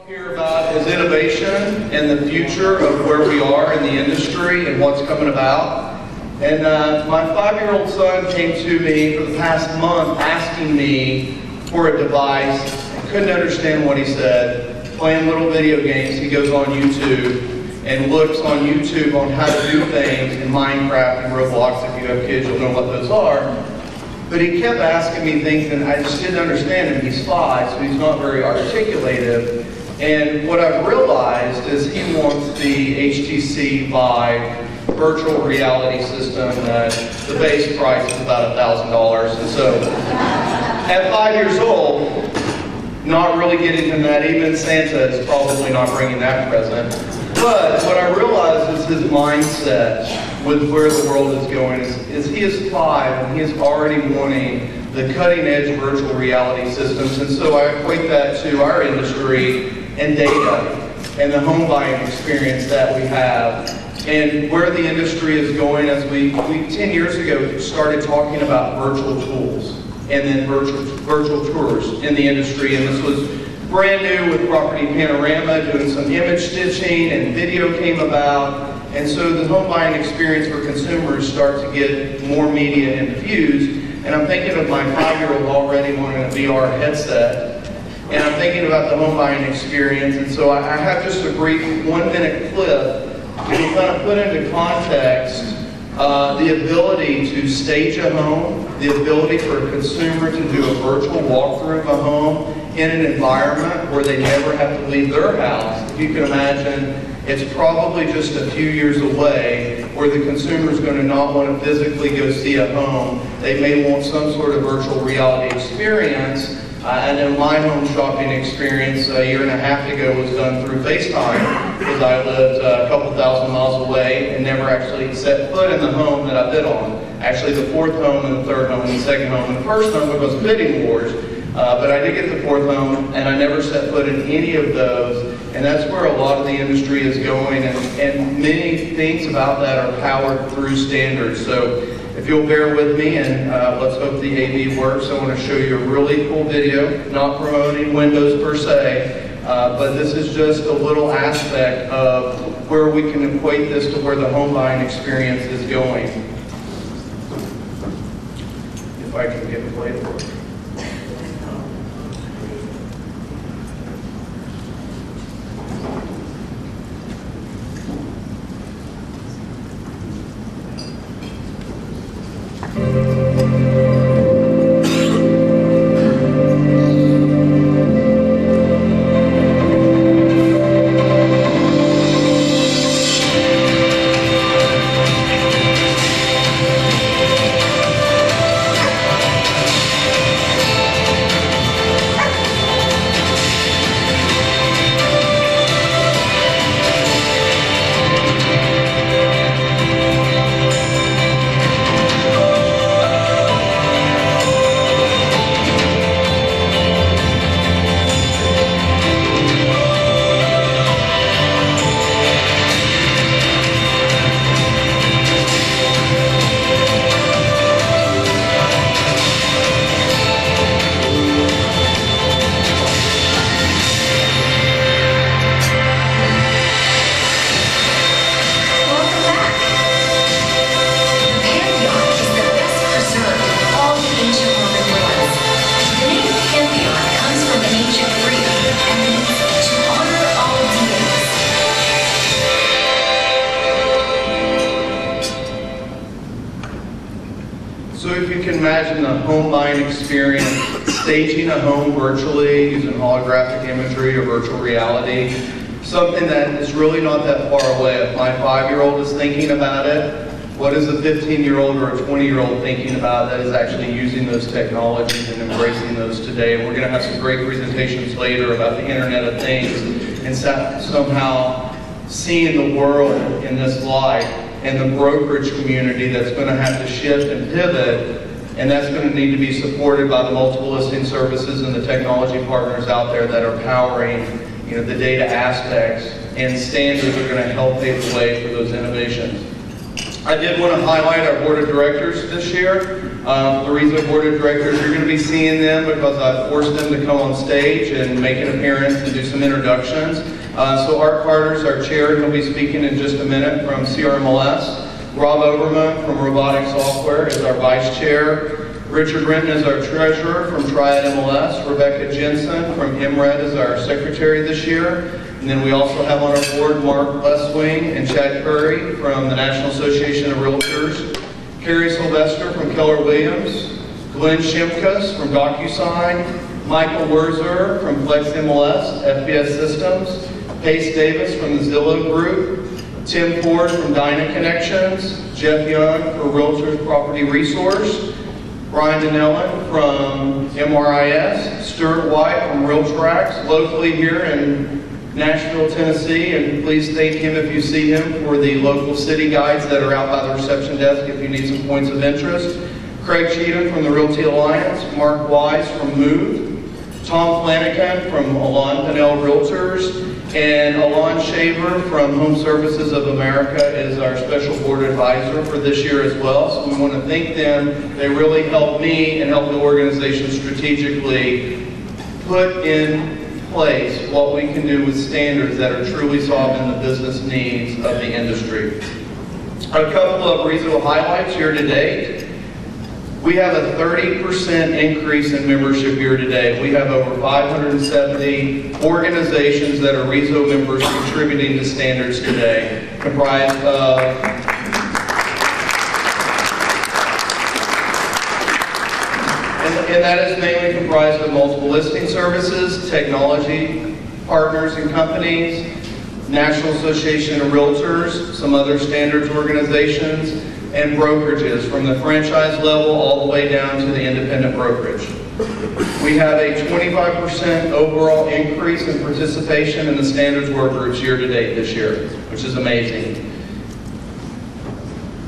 Here about is innovation and the future of where we are in the industry and what's coming about. And my 5-year-old son came to me for the past month asking me for a device. I couldn't understand what he said. Playing little video games, he goes on YouTube and looks on YouTube on how to do things in Minecraft and Roblox. If you have kids, you'll know what those are. But he kept asking me things and I just didn't understand him. He's 5, so he's not very articulative. And what I've realized is he wants the HTC Vive virtual reality system that the base price is about $1,000. And so at 5 years old, not really getting him that. Even Santa is probably not bringing that present. But what I realized is his mindset with where the world is going is he is 5 and he is already wanting the cutting edge virtual reality systems. And so I equate that to our industry and data and the home buying experience that we have and where the industry is going as we 10 years ago started talking about virtual tools and then virtual tours in the industry. And this was brand new with Property Panorama doing some image stitching and video came about. And so the home buying experience for consumers start to get more media infused. And I'm thinking of my 5-year-old already wanting a VR headset. And I'm thinking about the home buying experience, and so I have just a brief 1-minute clip to kind of put into context the ability to stage a home, the ability for a consumer to do a virtual walkthrough of a home in an environment where they never have to leave their house. If you can imagine, it's probably just a few years away where the consumer is going to not want to physically go see a home. They may want some sort of virtual reality experience. And then my home shopping experience a year and a half ago was done through FaceTime because I lived a couple thousand miles away and never actually set foot in the home that I bid on. Actually the 4th home and the 3rd home and the 2nd home. And the 1st home was bidding wars, but I did get the 4th home and I never set foot in any of those. And that's where a lot of the industry is going, and many things about that are powered through standards. So if you'll bear with me, and let's hope the AV works, I want to show you a really cool video, not promoting Windows per se, but this is just a little aspect of where we can equate this to where the home buying experience is going. If I can get it played for you. So if you can imagine the home buying experience, staging a home virtually using holographic imagery or virtual reality, something that is really not that far away. If my 5-year-old is thinking about it, what is a 15-year-old or a 20-year-old thinking about that is actually using those technologies and embracing those today? And we're going to have some great presentations later about the Internet of Things and somehow seeing the world in this light, and the brokerage community that's going to have to shift and pivot, and that's going to need to be supported by the multiple listing services and the technology partners out there that are powering, the data aspects, and standards are going to help pave the way for those innovations. I did want to highlight our board of directors this year. The RESO Board of Directors, you're going to be seeing them because I forced them to come on stage and make an appearance and do some introductions. So Art Carter's our chair, and he'll be speaking in just a minute from CRMLS. Rob Overman from Robotic Software is our vice chair. Richard Renton is our treasurer from Triad MLS. Rebecca Jensen from MRED is our secretary this year. And then we also have on our board Mark Leswing and Chad Curry from the National Association of Realtors. Carrie Sylvester from Keller Williams. Glenn Shimkus from DocuSign. Michael Werzer from Flex MLS, FPS Systems. Pace Davis from the Zillow Group. Tim Ford from Dyna Connections. Jeff Young for Realtors Property Resource. Brian Donnellan from MRIS, Stuart White from RealTrax, locally here in Nashville, Tennessee, and please thank him if you see him for the local city guides that are out by the reception desk if you need some points of interest. Craig Cheatham from the Realty Alliance, Mark Wise from Move, Tom Flanagan from Alon Pinnell Realtors, and Alon Shaver from Home Services of America is our special board advisor for this year as well. So we want to thank them. They really helped me and helped the organization strategically put in place what we can do with standards that are truly solving the business needs of the industry. A couple of RESO highlights here today. We have a 30% increase in membership here today. We have over 570 organizations that are RESO members contributing to standards today, comprised of and that is mainly comprised of multiple listing services, technology partners and companies, National Association of Realtors, some other standards organizations, and brokerages from the franchise level all the way down to the independent brokerage. We have a 25% overall increase in participation in the standards work groups year to date this year, which is amazing.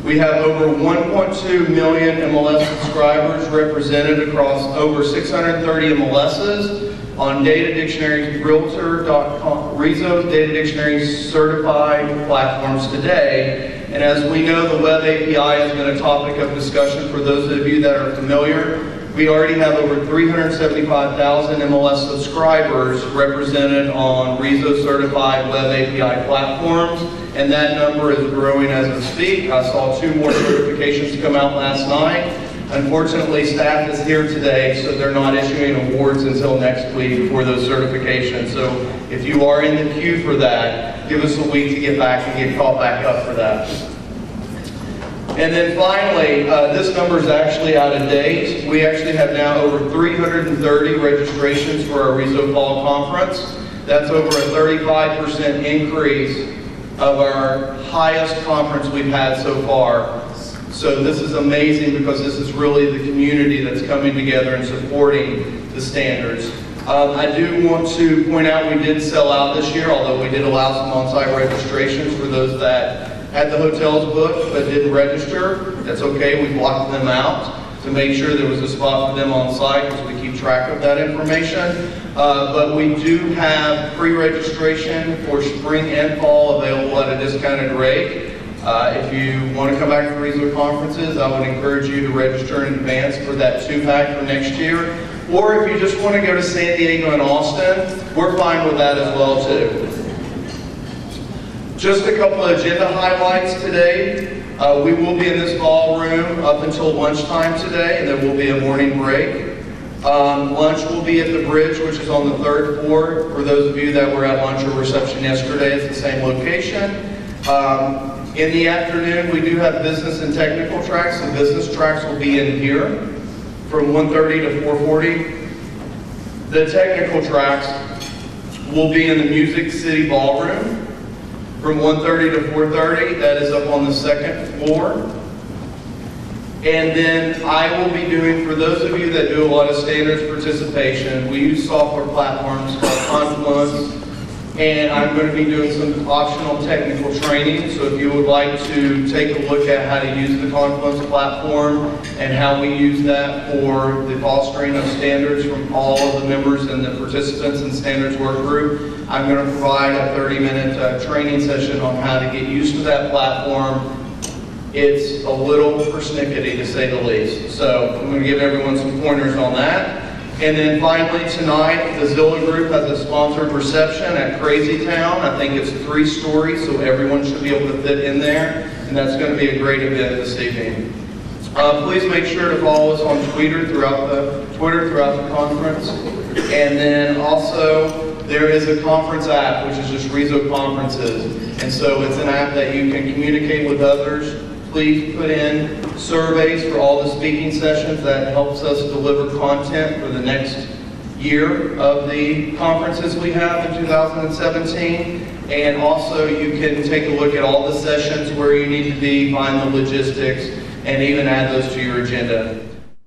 We have over 1.2 million MLS subscribers represented across over 630 MLSs on Data Dictionary, Realtor.com, RESO Data Dictionary certified platforms today. And as we know, the web API has been a topic of discussion for those of you that are familiar. We already have over 375,000 MLS subscribers represented on RESO certified web API platforms, and that number is growing as we speak. I saw 2 more certifications come out last night. Unfortunately, staff is here today, so they're not issuing awards until next week for those certifications. So if you are in the queue for that, give us a week to get back and get called back up for that. And then finally, this number is actually out of date. We actually have now over 330 registrations for our RESO Fall Conference. That's over a 35% increase of our highest conference we've had so far. So this is amazing because this is really the community that's coming together and supporting the standards. I do want to point out we did sell out this year, although we did allow some on-site registrations for those that had the hotels booked but didn't register. That's okay, we blocked them out to make sure there was a spot for them on site because we keep track of that information. But we do have pre-registration for spring and fall available at a discounted rate. If you want to come back to RESO conferences, I would encourage you to register in advance for that 2-pack for next year. Or if you just want to go to San Diego and Austin, we're fine with that as well too. Just a couple of agenda highlights today. We will be in this ballroom up until lunchtime today, and there will be a morning break. Lunch will be at the bridge, which is on the 3rd floor. For those of you that were at lunch or reception yesterday, it's the same location. In the afternoon, we do have business and technical tracks. The business tracks will be in here from 1:30 to 4:40. The technical tracks will be in the Music City Ballroom from 1:30 to 4:30. That is up on the 2nd floor. And then I will be doing, for those of you that do a lot of standards participation, we use software platforms called Confluence. And I'm going to be doing some optional technical training. So if you would like to take a look at how to use the Confluence platform and how we use that for the fostering of standards from all of the members and the participants in standards work group, I'm going to provide a 30-minute training session on how to get used to that platform it's a little persnickety to say the least. So I'm going to give everyone some pointers on that. And then finally tonight, the Zilla Group has a sponsored reception at Crazy Town. I think it's 3 stories, so everyone should be able to fit in there. And that's going to be a great event this evening. Please make sure to follow us on Twitter throughout the conference. And then also, there is a conference app, which is just RESO Conferences. And so it's an app that you can communicate with others. Please put in surveys for all the speaking sessions. That helps us deliver content for the next year of the conferences we have in 2017. And also you can take a look at all the sessions where you need to be, find the logistics, and even add those to your agenda.